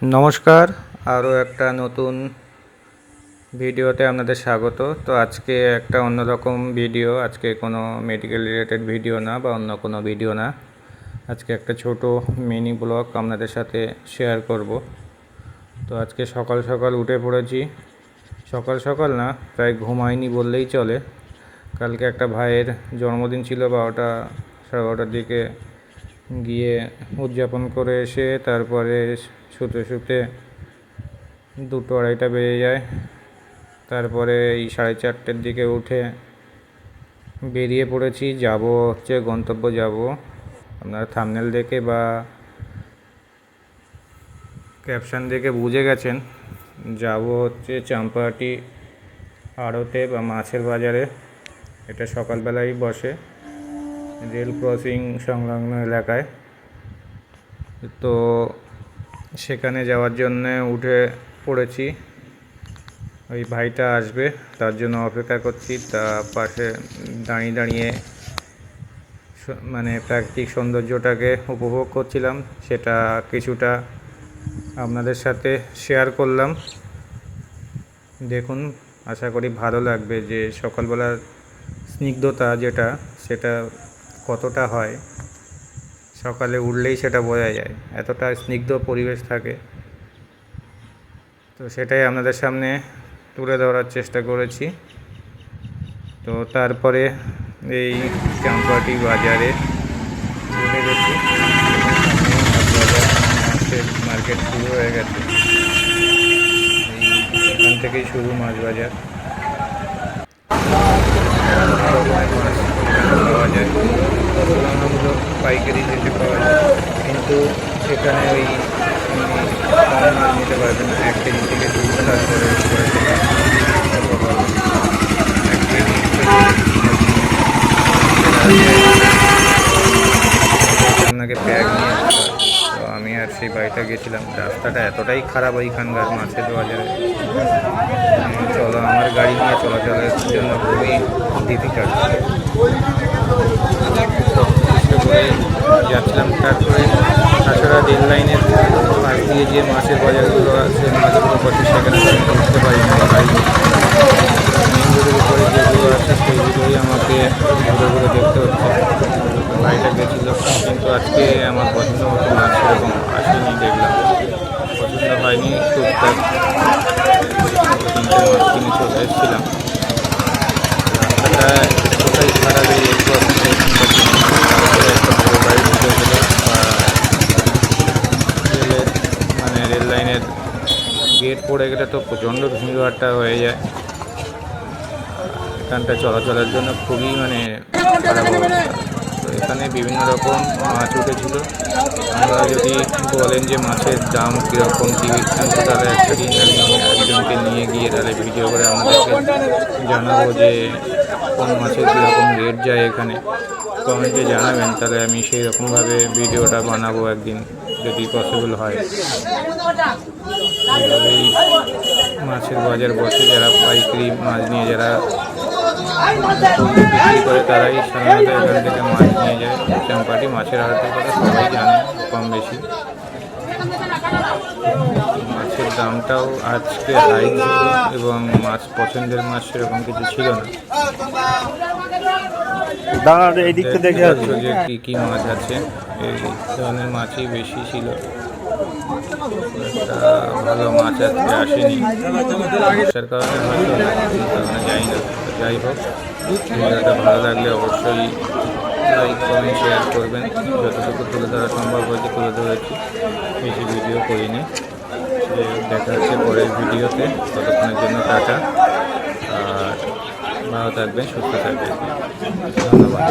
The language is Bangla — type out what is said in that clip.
নমস্কার, আরও একটা নতুন ভিডিওতে আপনাদের স্বাগত। তো আজকে একটা অন্যরকম ভিডিও, আজকে কোনো মেডিকেল রিলেটেড ভিডিও না বা অন্য কোনো ভিডিও না, আজকে একটা ছোট মিনি ব্লগ আপনাদের সাথে শেয়ার করব। তো আজকে সকাল সকাল উঠে পড়েছি, সকাল সকাল না, প্রায় ঘুমাইনি বললেই চলে। কালকে একটা ভাইয়ের জন্মদিন ছিল, 12টা সাড়ে 12টার দিকে গিয়ে উদযাপন করে এসে তারপরে শুতে শুতে 2-2:30 বেজে যায়। তারপরে এই 4:30টার দিকে উঠে বেরিয়ে পড়েছি, গন্তব্য যাব। আপনারা থাম্বনেল দেখে বা ক্যাপশন দেখে বুঝে গেছেন, যাব হচ্ছে চাম্পাহাটি আড়তে বা মাছের বাজারে। এটা সকালবেলাই বসে রেল ক্রসিং সংলগ্ন এলাকায়। তো সেখানে যাওয়ার জন্যে উঠে পড়েছি। ওই ভাইটা আসবে, তার জন্য অপেক্ষা করছি। তা পাশে দাঁড়িয়ে দাঁড়িয়ে প্রাকৃতিক সৌন্দর্যটাকে উপভোগ করছিলাম, সেটা কিছুটা আপনাদের সাথে শেয়ার করলাম। দেখুন, আশা করি ভালো লাগবে যে সকালবেলার স্নিগ্ধতা সেটা কতটা হয়। সকালে উঠলেই সেটা বোঝা যায়, এতটা স্নিগ্ধ পরিবেশ থাকে। তো সেটাই আপনাদের সামনে তুলে ধরার চেষ্টা করেছি। তো তারপরে এই চাম্পাহাটি বাজারে উঠে গেছি। মাছের মার্কেট শুরু হয়ে গেছে, এখান থেকেই শুরু মাছ বাজার। মাছ পাওয়া যায়, তুলনামূলক পাইকারি রেটে পাওয়া যায়, কিন্তু এখানে ওই কম মাছ নিতে পারবেন না। 1 কেজি থেকে শুরু, তারপরে আপনাকে ব্যাগ নিয়ে আসতে হয়। তো আমি আর সেই বাড়িটা গেছিলাম। রাস্তাটা এতটাই খারাপ ওইখানকার মাছের বাজারে, আমার গাড়ি নিয়ে চলাচলের জন্য খুবই ডিফিকাল্ট। করে যাচ্ছিলাম। তারপরে তাছাড়া রেল লাইনের পাশ দিয়ে যে মাছের বাজারগুলো আছে, মাছগুলো বসে, সেখানে আমি ঢুকতে পারি না গাড়ি। মেন রোডের উপরে যেগুলো আছে সেইগুলোই আমাকে ঘুরে ঘুরে দেখতে হচ্ছে। গাড়িটা গেছিলো, কিন্তু আজকে আমার পছন্দ মতো মাছ সেরকম আসেনি, দেখলাম পছন্দ হয়নি। টুকটাক 3টে মাছ কিনে চলে এসেছিলাম। রাস্তাটা কোথায় খারাপ, এই একটা বড় গাড়ি ঢুকে গেলো বা রেল লাইনের গেট পড়ে গেলে তো প্রচণ্ড ভিড়ভাট্টা হয়ে যায়। এখানটা চলাচলের জন্য খুবই খারাপ অবস্থা। তো এখানে বিভিন্ন রকম মাছ উঠেছিল। আমরা যদি বলেন যে মাছের দাম কীরকম কী বিখ্যাত, তাহলে একটা দিন আমি একজনকে নিয়ে গিয়ে তাহলে ভিডিও করে আমাদেরকে জানাবো যে কোন মাছের কীরকম রেট যায় এখানে। কমেন্টে জানাবেন, তাহলে আমি সেই রকমভাবে ভিডিওটা বানাবো একদিন, যদি পসিবল হয়। এইভাবেই মাছের বাজার বসে, যারা পাইকারি মাছ নিয়ে যারা বিক্রি করে তারাই সাধারণত এখান থেকে মাছ নিয়ে যায়। চাম্পাহাটি মাছের আড়তের কথা সবাই জানে কম বেশি। মাছের দামটাও আজকে হাই ছিল এবং মাছ পছন্দের মাছ সেরকম কিছু ছিল না। যে কী কী মাছ আছে, এই ধরনের মাছই বেশি ছিল। একটা ভালো মাছ আজকে আসেনি, সমস্যার কারণে হয়তো, আমরা জানি না। যাই হোক, ভিডিওটা ভালো লাগলে অবশ্যই লাইক কমেন্ট শেয়ার করবেন। যতটুকু তুলে ধরা সম্ভব হয়েছে তুলে ধরেছি, বেশি ভিডিও করিনি। দেখা হচ্ছে পরের ভিডিওতে। ততক্ষণের জন্য টাটা, আর ভালো থাকবেন, সুস্থ থাকবেন। ধন্যবাদ।